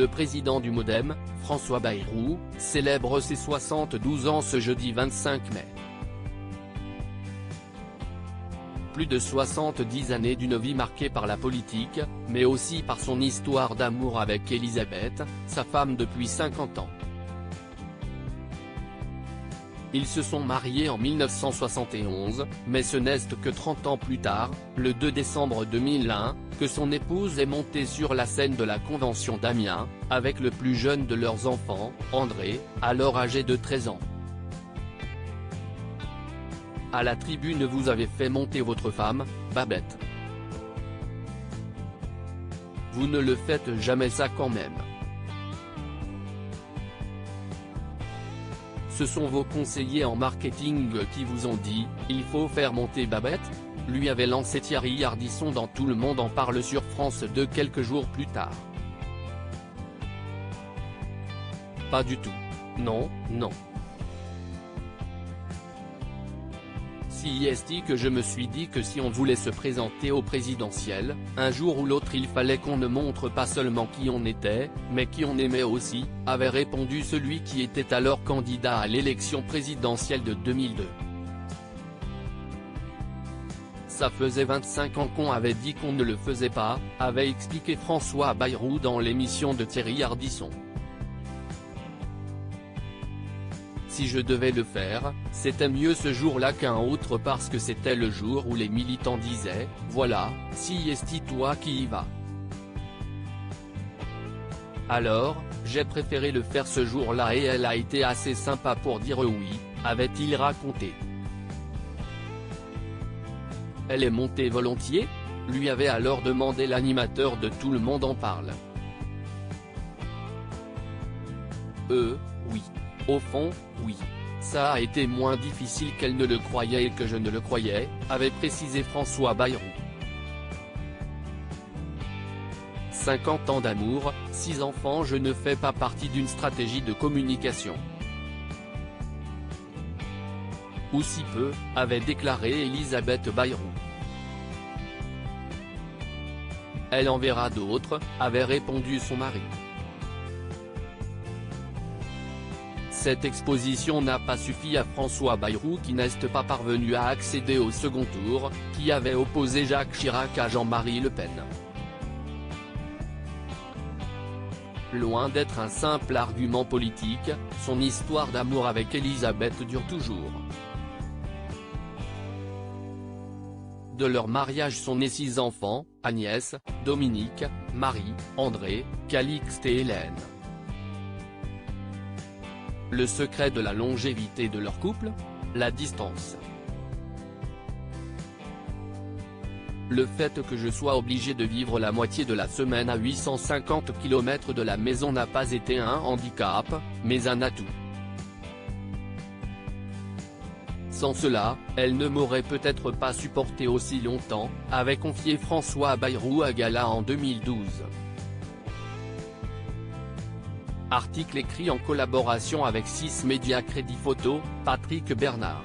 Le président du MoDem, François Bayrou, célèbre ses 72 ans ce jeudi 25 mai. Plus de 70 années d'une vie marquée par la politique, mais aussi par son histoire d'amour avec Elisabeth, sa femme depuis 50 ans. Ils se sont mariés en 1971, mais ce n'est que 30 ans plus tard, le 2 décembre 2001, que son épouse est montée sur la scène de la Convention d'Amiens, avec le plus jeune de leurs enfants, André, alors âgé de 13 ans. À la tribune vous avez fait monter votre femme, Babette. Vous ne le faites jamais ça quand même. Ce sont vos conseillers en marketing qui vous ont dit « Il faut faire monter Babette », lui avait lancé Thierry Ardisson dans Tout le monde en parle sur France 2 quelques jours plus tard. Pas du tout. Non, non. Si est que je me suis dit que si on voulait se présenter au présidentiel, un jour ou l'autre il fallait qu'on ne montre pas seulement qui on était, mais qui on aimait aussi, avait répondu celui qui était alors candidat à l'élection présidentielle de 2002. Ça faisait 25 ans qu'on avait dit qu'on ne le faisait pas, avait expliqué François Bayrou dans l'émission de Thierry Ardisson. Si je devais le faire, c'était mieux ce jour-là qu'un autre parce que c'était le jour où les militants disaient « Voilà, si est toi qui y vas ». Alors, j'ai préféré le faire ce jour-là et elle a été assez sympa pour dire oui, avait-il raconté. Elle est montée volontiers ? Lui avait alors demandé l'animateur de Tout le monde en parle. Oui. Au fond, oui. Ça a été moins difficile qu'elle ne le croyait et que je ne le croyais, avait précisé François Bayrou. 50 ans d'amour, 6 enfants. Je ne fais pas partie d'une stratégie de communication. Ou si peu, avait déclaré Elisabeth Bayrou. Elle en verra d'autres, avait répondu son mari. Cette exposition n'a pas suffi à François Bayrou qui n'est pas parvenu à accéder au second tour, qui avait opposé Jacques Chirac à Jean-Marie Le Pen. Loin d'être un simple argument politique, son histoire d'amour avec Elisabeth dure toujours. De leur mariage sont nés 6 enfants, Agnès, Dominique, Marie, André, Calixte et Hélène. Le secret de la longévité de leur couple ? La distance. Le fait que je sois obligé de vivre la moitié de la semaine à 850 km de la maison n'a pas été un handicap, mais un atout. Sans cela, elle ne m'aurait peut-être pas supporté aussi longtemps, avait confié François Bayrou à Gala en 2012. Article écrit en collaboration avec 6 médias Crédit Photo, Patrick Bernard.